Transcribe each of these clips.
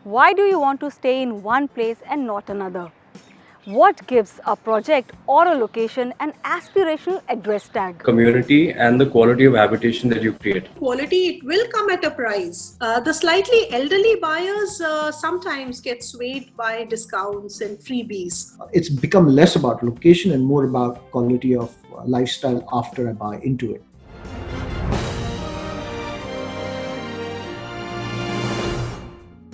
Why do you want to stay in one place and not another? What gives a project or a location an aspirational address tag? Community and the quality of habitation that you create. Quality, it will come at a price. The slightly elderly buyers sometimes get swayed by discounts and freebies. It's become less about location and more about quality of lifestyle after I buy into it.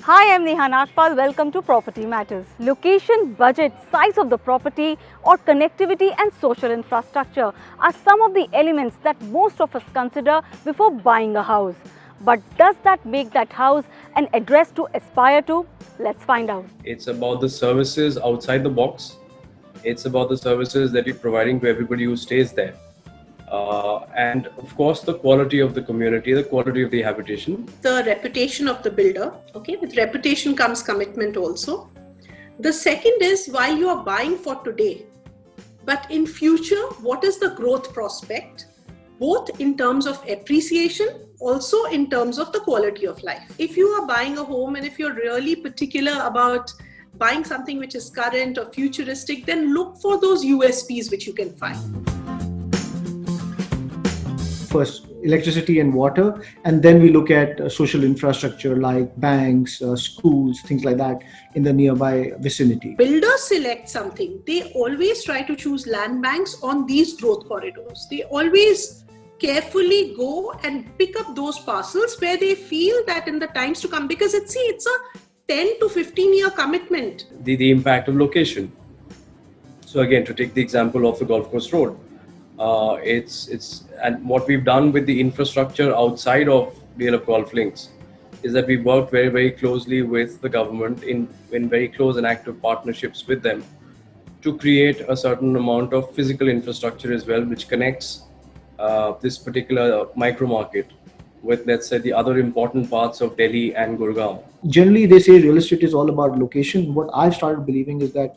Hi, I'm Neha Nagpal. Welcome to Property Matters. Location, budget, size of the property, or connectivity and social infrastructure are some of the elements that most of us consider before buying a house. But does that make that house an address to aspire to? Let's find out. It's about the services outside the box. It's about the services that you're providing to everybody who stays there. And of course, the quality of the community, the quality of the habitation. The reputation of the builder. Okay, with reputation comes commitment also. The second is while you are buying for today, but in future, what is the growth prospect? Both in terms of appreciation, also in terms of the quality of life. If you are buying a home and if you're really particular about buying something which is current or futuristic, then look for those USPs which you can find. First, electricity and water, and then we look at social infrastructure like banks, schools, things like that in the nearby vicinity. Builders select something. They always try to choose land banks on these growth corridors. They always carefully go and pick up those parcels where they feel that in the times to come, because it's a 10 to 15 year commitment. The impact of location. So again, to take the example of the Golf Course Road, and what we've done with the infrastructure outside of DLF Golf Links is that we've worked very, very closely with the government in very close and active partnerships with them to create a certain amount of physical infrastructure as well, which connects this particular micro market with, let's say, the other important parts of Delhi and Gurgaon. Generally, they say real estate is all about location. What I've started believing is that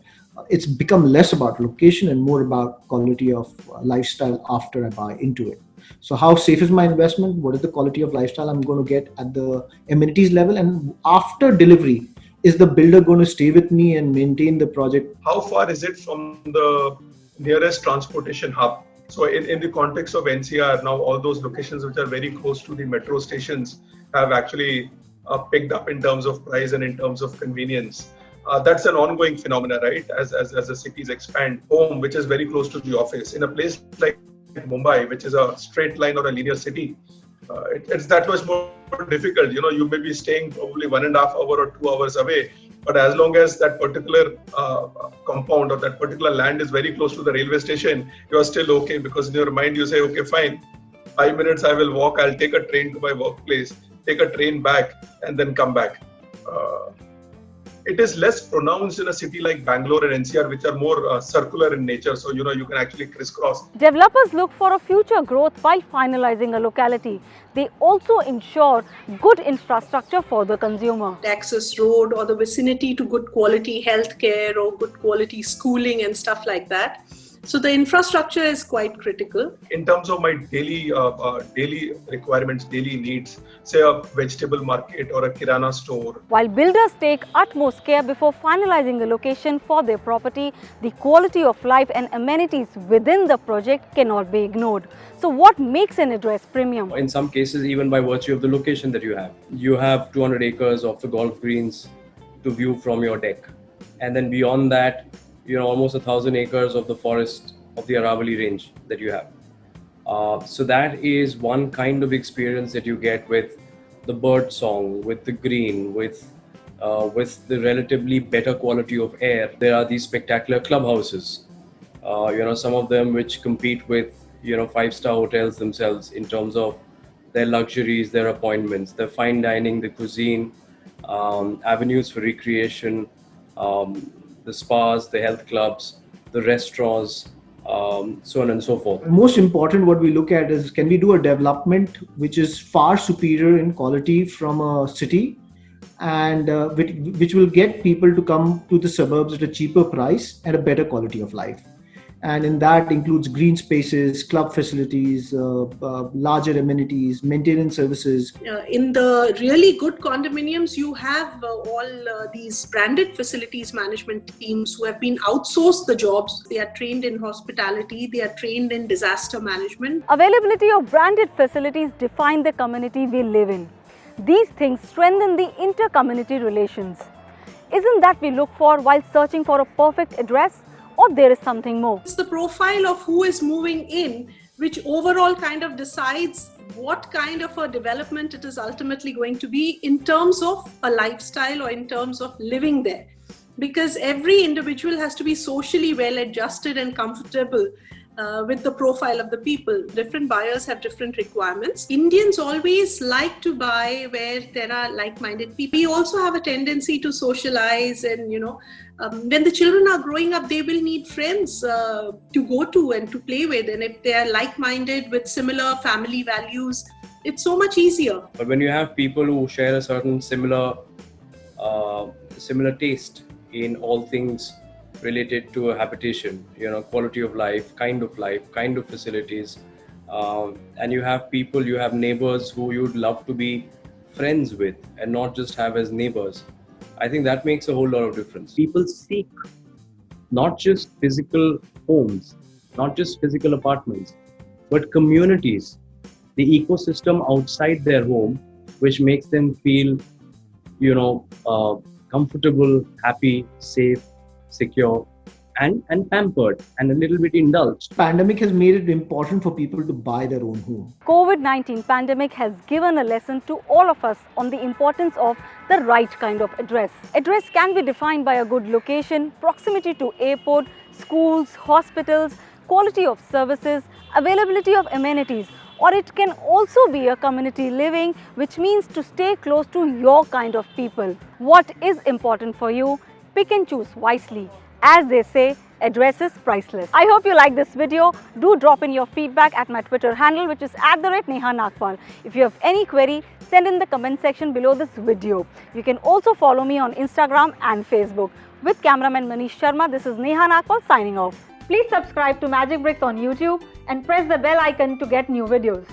it's become less about location and more about quality of lifestyle after I buy into it. So how safe is my investment? What is the quality of lifestyle I'm going to get at the amenities level? And after delivery, is the builder going to stay with me and maintain the project? How far is it from the nearest transportation hub? So in the context of NCR, now all those locations which are very close to the metro stations have actually picked up in terms of price and in terms of convenience. That's an ongoing phenomena, right? As the cities expand, home, which is very close to the office, in a place like Mumbai, which is a straight line or a linear city, it's that much more difficult. You may be staying probably 1.5 hours or 2 hours away, but as long as that particular compound or that particular land is very close to the railway station, you are still okay, because in your mind you say, okay, fine, 5 minutes I will walk, I'll take a train to my workplace, take a train back, and then come back. It is less pronounced in a city like Bangalore and NCR, which are more circular in nature. So, you can actually crisscross. Developers look for a future growth while finalizing a locality. They also ensure good infrastructure for the consumer. Access road or the vicinity to good quality healthcare or good quality schooling and stuff like that. So the infrastructure is quite critical. In terms of my daily requirements, daily needs, say a vegetable market or a kirana store. While builders take utmost care before finalizing a location for their property, the quality of life and amenities within the project cannot be ignored. So what makes an address premium? In some cases, even by virtue of the location that you have. You have 200 acres of the golf greens to view from your deck. And then beyond that, almost 1,000 acres of the forest of the Aravalli range that you have. So that is one kind of experience that you get with the bird song, with the green, with the relatively better quality of air. There are these spectacular clubhouses, some of them which compete with, 5-star hotels themselves in terms of their luxuries, their appointments, their fine dining, the cuisine, avenues for recreation, the spas, the health clubs, the restaurants, so on and so forth. Most important, what we look at is, can we do a development which is far superior in quality from a city, and which will get people to come to the suburbs at a cheaper price and a better quality of life. And in that includes green spaces, club facilities, larger amenities, maintenance services. In the really good condominiums, you have all these branded facilities management teams who have been outsourced the jobs. They are trained in hospitality, they are trained in disaster management. Availability of branded facilities define the community we live in. These things strengthen the inter-community relations. Isn't that we look for while searching for a perfect address? Or there is something more? It's the profile of who is moving in, which overall kind of decides what kind of a development it is ultimately going to be in terms of a lifestyle or in terms of living there. Because every individual has to be socially well adjusted and comfortable with the profile of the people. Different buyers have different requirements. Indians always like to buy where there are like-minded people. We also have a tendency to socialize, and when the children are growing up, they will need friends to go to and to play with. And if they are like-minded with similar family values, it's so much easier. But when you have people who share a certain similar taste in all things related to a habitation, quality of life, kind of facilities, and you have people, you have neighbors who you'd love to be friends with and not just have as neighbors. I think that makes a whole lot of difference. People seek not just physical homes, not just physical apartments, but communities, the ecosystem outside their home, which makes them feel, comfortable, happy, safe, secure, and pampered and a little bit indulged. Pandemic has made it important for people to buy their own home. COVID-19 pandemic has given a lesson to all of us on the importance of the right kind of address. Address can be defined by a good location, proximity to airport, schools, hospitals, quality of services, availability of amenities, or it can also be a community living, which means to stay close to your kind of people. What is important for you? Pick and choose wisely. As they say, address is priceless. I hope you like this video. Do drop in your feedback at my Twitter handle, which is @NehaNagpal. If you have any query, send in the comment section below this video. You can also follow me on Instagram and Facebook. With cameraman Manish Sharma, this is Neha Nagpal signing off. Please subscribe to Magic Bricks on YouTube and press the bell icon to get new videos.